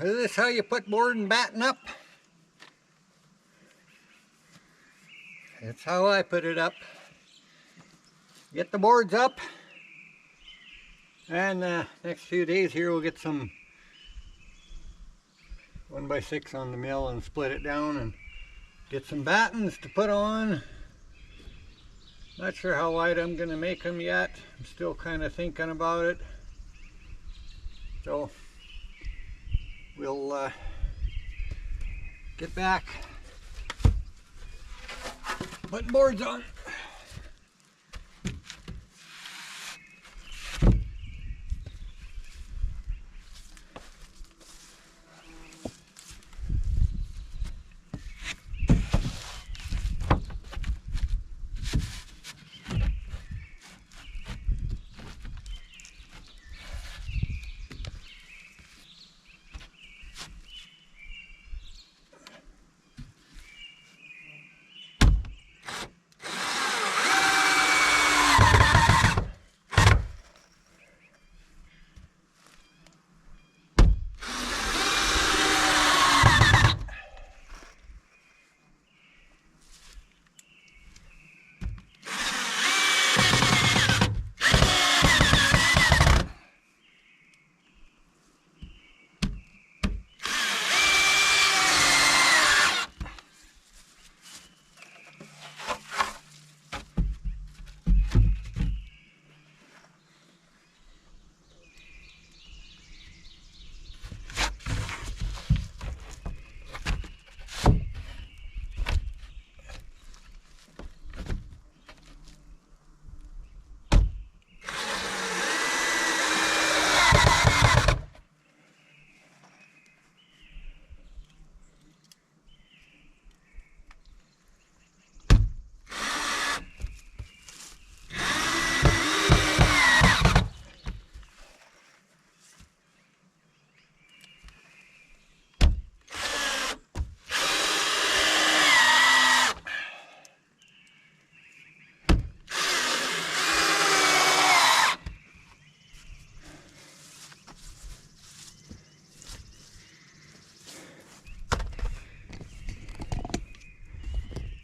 Is this how you put board and batten up? That's how I put it up. Get the boards up, and next few days here we'll get some 1x6 on the mill and split it down and get some battens to put on. Not sure how wide I'm going to make them yet. I'm still kind of thinking about it. So we'll get back putting boards on.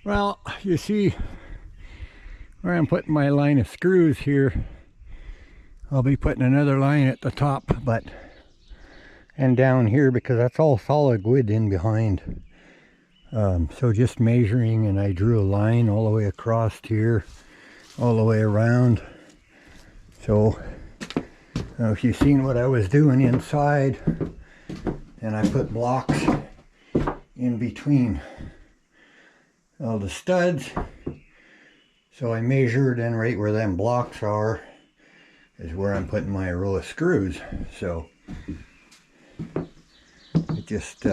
Well, you see where I'm putting my line of screws here. I'll be putting another line at the top, and down here, because that's all solid wood in behind. So just measuring, and I drew a line all the way across here, all the way around. So if you've seen what I was doing inside, and I put blocks in between all the studs. So I measured, and right where them blocks are is where I'm putting my row of screws. So it just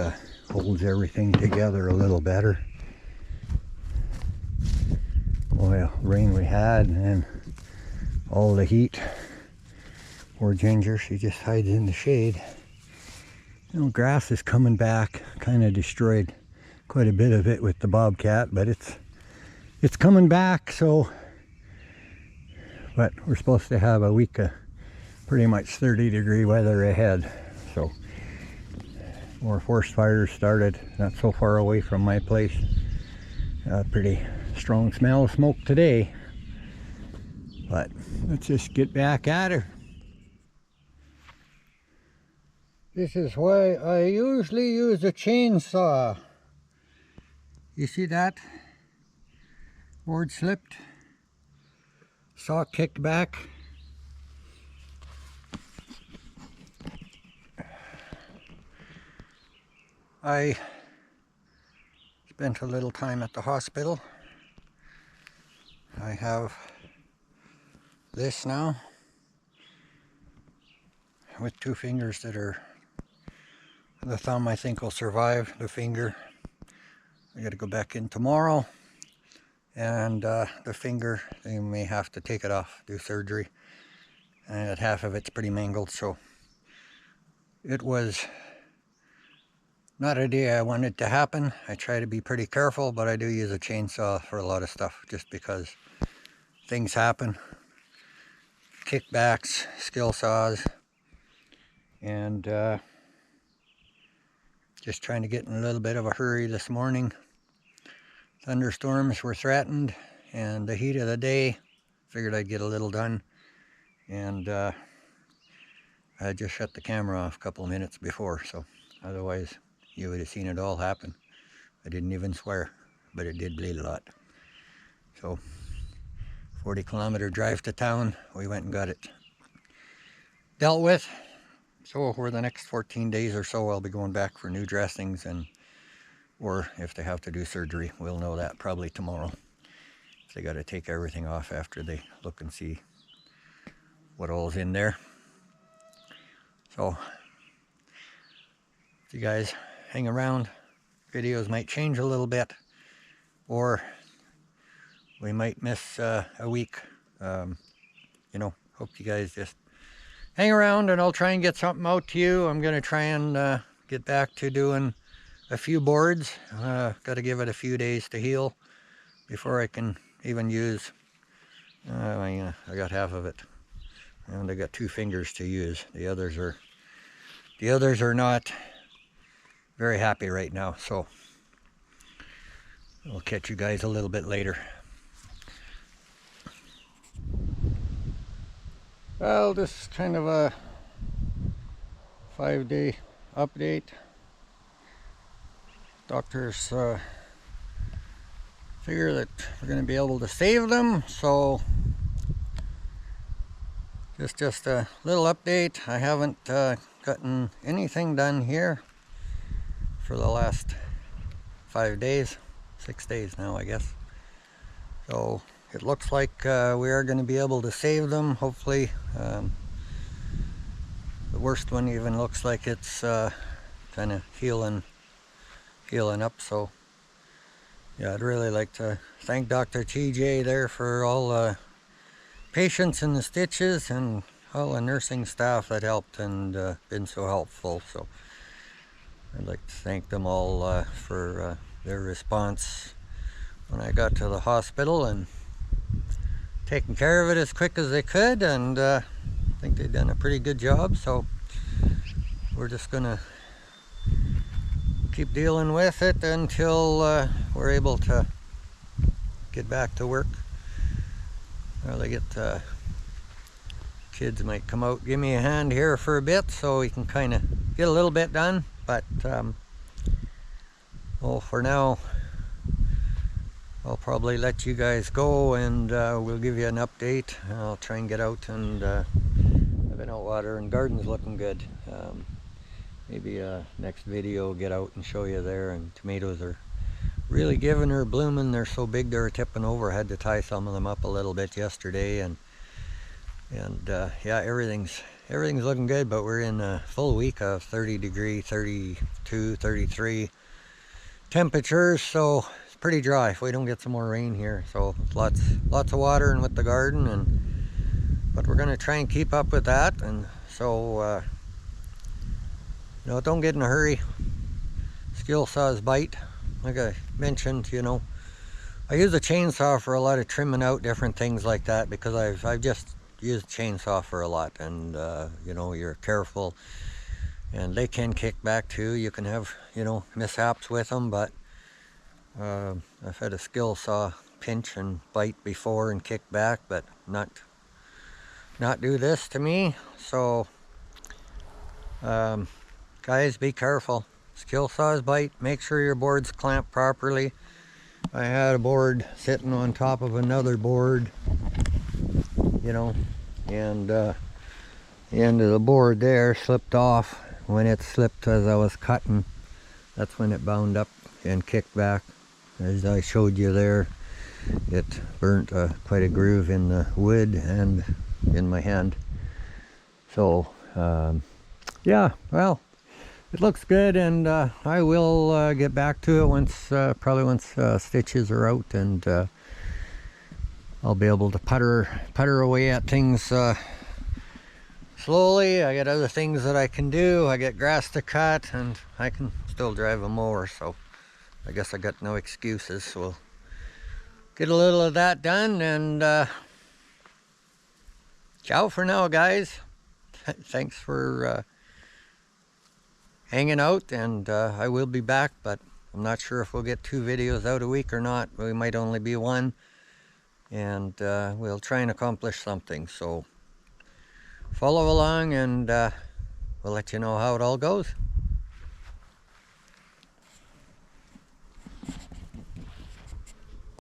holds everything together a little better. Well, rain we had, and all the heat. Poor Ginger, she just hides in the shade. You know, grass is coming back. Kind of destroyed quite a bit of it with the bobcat, but it's coming back. So, but we're supposed to have a week of pretty much 30-degree weather ahead. So more forest fires started not so far away from my place. Pretty strong smell of smoke today, but let's just get back at her. This is why I usually use a chainsaw. You see that? Board slipped. Saw kicked back. I spent a little time at the hospital. I have this now with two fingers that are, the thumb I think will survive, the finger I gotta go back in tomorrow, and the finger, they may have to take it off, do surgery, and half of it's pretty mangled. So it was not a day I wanted to happen. I try to be pretty careful, but I do use a chainsaw for a lot of stuff just because things happen. Kickbacks, skill saws, and Just trying to get in a little bit of a hurry this morning. Thunderstorms were threatened, and the heat of the day, figured I'd get a little done. And I just shut the camera off a couple of minutes before, so otherwise you would have seen it all happen. I didn't even swear, but it did bleed a lot. So 40-kilometer drive to town, we went and got it dealt with. So over the next 14 days or so, I'll be going back for new dressings, and or if they have to do surgery, we'll know that probably tomorrow. If they got to take everything off after they look and see what all's in there. So if you guys hang around, videos might change a little bit, or we might miss a week. You know, hope you guys just hang around, and I'll try and get something out to you. I'm going to try and get back to doing a few boards. Got to give it a few days to heal before I can even use. I got half of it, and I got 2 fingers to use. The others are not very happy right now. So I'll catch you guys a little bit later. Well, this is kind of a 5-day update. Doctors figure that we're going to be able to save them, so just a little update. I haven't gotten anything done here for the last 5 days, 6 days now, I guess. So it looks like we are going to be able to save them, hopefully. The worst one even looks like it's kind of healing up. So yeah, I'd really like to thank Dr. TJ there for all the patients and the stitches, and all the nursing staff that helped and been so helpful. So I'd like to thank them all for their response when I got to the hospital, and taking care of it as quick as they could, and I think they've done a pretty good job. So we're just gonna keep dealing with it until we're able to get back to work. Well, they get kids might come out, give me a hand here for a bit, so we can kind of get a little bit done. But well, for now, I'll probably let you guys go, and we'll give you an update. I'll try and get out, and I've been out watering. Garden's looking good. Maybe next video get out and show you there. And tomatoes are really giving her blooming. They're so big they're tipping over. I had to tie some of them up a little bit yesterday, and yeah, everything's looking good. But we're in a full week of 30-degree, 32, 33 temperatures, so it's pretty dry if we don't get some more rain here. So lots of watering with the garden, but we're going to try and keep up with that. And so you know, don't get in a hurry. Skill saws bite. Like I mentioned, you know, I use a chainsaw for a lot of trimming out different things like that, because I've just used chainsaw for a lot. And you know, you're careful, and they can kick back too. You can have, you know, mishaps with them, but I've had a skill saw pinch and bite before and kick back, but not do this to me. So guys, be careful. Skill saws bite. Make sure your board's clamped properly. I had a board sitting on top of another board, you know, and the end of the board there slipped off. When it slipped as I was cutting, that's when it bound up and kicked back. As I showed you there, it burnt quite a groove in the wood and in my hand. So yeah, well, it looks good, and I will get back to it once, probably once stitches are out, and I'll be able to putter away at things slowly. I got other things that I can do. I get grass to cut, and I can still drive a mower, so I guess I got no excuses. So we'll get a little of that done, and ciao for now, guys. Thanks for hanging out, and I will be back, but I'm not sure if we'll get 2 videos out a week or not. We might only be 1, and we'll try and accomplish something. So follow along, and we'll let you know how it all goes.